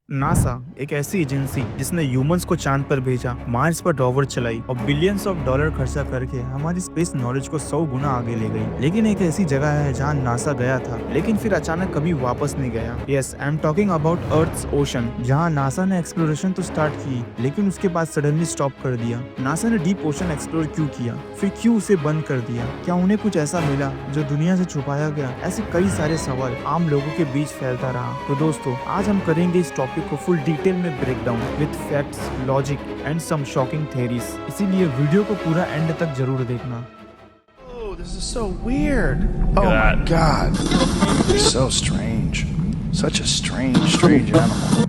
NASA एक ऐसी agency जिसने ह्यूमंस को चांद पर भेजा, मार्स पर रोवर चलाई और बिलियंस ऑफ डॉलर खर्चा करके हमारी स्पेस नॉलेज को 100 गुना आगे ले गई। लेकिन एक ऐसी जगह है जहां नासा गया था लेकिन फिर अचानक कभी वापस नहीं गया। Yes, I am talking about earth's ocean, जहां नासा ने एक्सप्लोरेशन तो स्टार्ट की लेकिन उसके बाद सडनली स्टॉप कर दिया। नासा ने डीप ओशन एक्सप्लोर क्यों किया, फिर क्यों उसे बंद कर दिया? क्या उन्हें कुछ ऐसा मिला जो दुनिया से छुपाया गया? ऐसे कई सारे सवाल आम लोगों के बीच फैलता रहा। तो दोस्तों, आज हम करेंगे इस टॉपिक को फुल डिटेल में break down with facts, logic and some shocking theories. इसीलिए वीडियो को पूरा एंड तक जरूर देखना। Oh, this is so weird. Oh my God. So strange. Such a strange animal.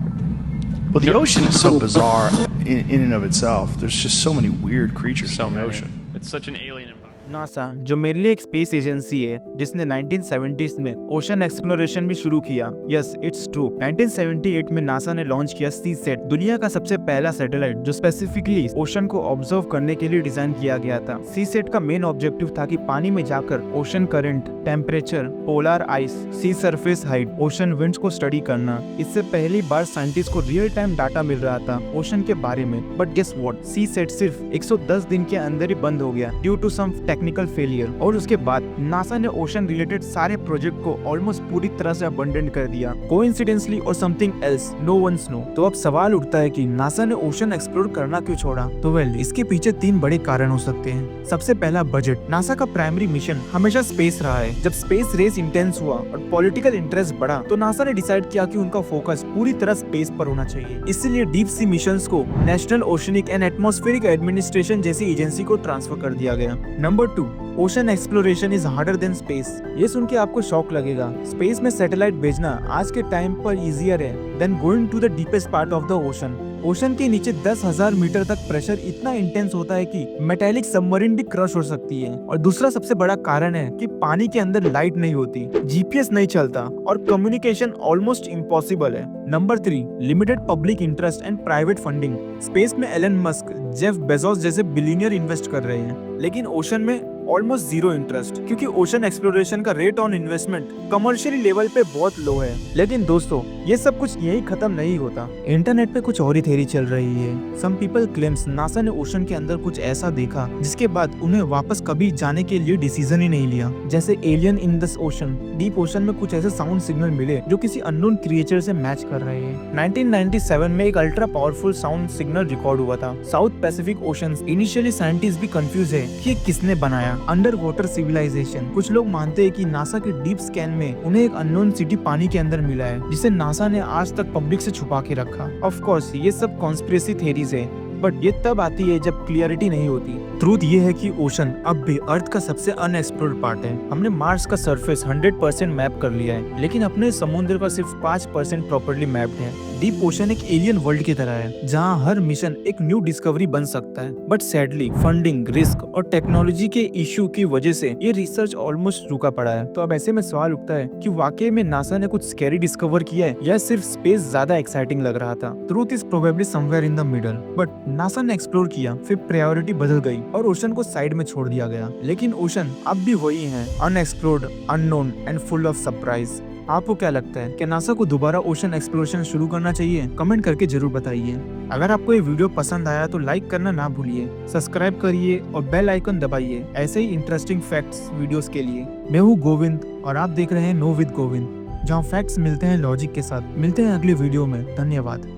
Well, the ocean is so bizarre in and of itself. There's just so many weird creatures in the ocean. It's such an alien environment. NASA, जो मेरे लिए एक space agency है जिसने 1970s में ocean exploration भी शुरू किया। Yes, it's true. 1978 में नासा ने लॉन्च किया सीसैट, दुनिया का सबसे पहला सैटेलाइट जो स्पेसिफिकली ओशन को ऑब्जर्व करने के लिए डिजाइन किया गया था। सीसैट का मेन ऑब्जेक्टिव था कि पानी में जाकर ocean current, temperature, polar ice, sea surface height, ocean winds को स्टडी करना। इससे पहली बार साइंटिस्ट को रियल टाइम डाटा मिल रहा था ओशन के बारे में। बट गेस व्हाट, सीसैट सिर्फ 110 दिन के अंदर ही बंद हो गया due to some technical failure. और उसके बाद नासा ने ओशन रिलेटेड सारे प्रोजेक्ट को ऑलमोस्ट पूरी तरह से अबंडन कर दिया। कोइंसिडेंटली और something else, no one's know. तो अब सवाल उठता है कि नासा ने ओशन एक्सप्लोर करना क्यों छोड़ा? तो वेल, इसके पीछे 3 बड़े कारण हो सकते हैं। सबसे पहला, बजट। नासा का प्राइमरी मिशन हमेशा स्पेस रहा है। जब स्पेस रेस इंटेंस हुआ और पॉलिटिकल इंटरेस्ट बढ़ा तो नासा ने डिसाइड किया कि उनका फोकस पूरी तरह स्पेस पर होना चाहिए। इसीलिए डीप सी मिशंस को national oceanic and atmospheric administration जैसी एजेंसी को ट्रांसफर कर दिया गया। Number 2, ocean exploration is harder than space. ये सुन के आपको शॉक लगेगा। स्पेस में सैटेलाइट भेजना आज के टाइम पर इजियर है then going to the deepest part of the ocean. Ocean के नीचे 10,000 मीटर तक प्रेशर इतना इंटेंस होता है कि मेटालिक सबमरीन भी क्रश हो सकती है। और दूसरा सबसे बड़ा कारण है कि पानी के अंदर लाइट नहीं होती, जीपीएस नहीं चलता और कम्युनिकेशन ऑलमोस्ट इम्पॉसिबल है। Number 3, limited public interest and private funding. Space में एलन मस्क, जेफ बेजोस जैसे बिलियनियर इन्वेस्ट कर रहे हैं, लेकिन ओशन में ऑलमोस्ट जीरो इंटरेस्ट, क्योंकि ओशन एक्सप्लोरेशन का rate on investment commercially level पे बहुत लो है। लेकिन दोस्तों, ये सब कुछ यही खत्म नहीं होता। इंटरनेट पे कुछ और ही थ्योरी चल रही है। सम पीपल क्लेम्स नासा ने ओशन के अंदर कुछ ऐसा देखा जिसके बाद उन्हें वापस कभी जाने के लिए डिसीजन ही नहीं लिया, जैसे alien in the ocean. Deep ocean में कुछ ऐसे साउंड सिग्नल मिले जो किसी अननोन क्रिएचर से मैच कर रहे हैं। 1997 में एक ultra powerful sound signal record हुआ था south Pacific ocean. Initially scientist भी कंफ्यूज है कि किसने बनाया। Underwater civilisation. कुछ लोग मानते हैं कि नासा के डीप स्कैन में उन्हें एक अननोन सिटी पानी के अंदर मिला है जिसे नासा ने आज तक पब्लिक से छुपा के रखा। ऑफ कोर्स ये सब कॉन्स्पिरेसी थ्योरीज है, बट ये तब आती है जब क्लियरिटी नहीं होती। ट्रूथ ये है कि ओशन अब भी अर्थ का सबसे अनएक्सप्लोर्ड पार्ट है। हमने मार्स का सरफेस 100% मैप कर लिया है, लेकिन अपने समुद्र का सिर्फ 5% प्रॉपर्ली मैप्ड है। डीप ओशन एक एलियन वर्ल्ड की तरह है जहां हर मिशन एक न्यू डिस्कवरी बन सकता है। बट सैडली फंडिंग, रिस्क और टेक्नोलॉजी के इश्यू की वजह से ये रिसर्च ऑलमोस्ट रुका पड़ा है। तो अब ऐसे में सवाल उठता है कि वाकई में नासा ने कुछ स्कैरी डिस्कवर किया है या सिर्फ स्पेस ज्यादा एक्साइटिंग लग रहा था? Truth is probably somewhere in the middle. But NASA ने एक्सप्लोर किया, फिर प्रायोरिटी बदल गई और ओशन को साइड में छोड़ दिया गया। लेकिन ओशन अब भी वही है, unexplored, unknown and full of surprise. आपको क्या लगता है कि नासा को दोबारा ओशन एक्सप्लोरेशन शुरू करना चाहिए? कमेंट करके जरूर बताइए। अगर आपको ये वीडियो पसंद आया तो लाइक करना ना भूलिए, सब्सक्राइब करिए और बेल आइकन दबाइए ऐसे ही इंटरेस्टिंग फैक्ट्स वीडियोस के लिए। मैं हूँ गोविंद और आप देख रहे हैं नो विद गोविंद, जहाँ फैक्ट्स मिलते हैं लॉजिक के साथ। मिलते हैं अगले वीडियो में। धन्यवाद।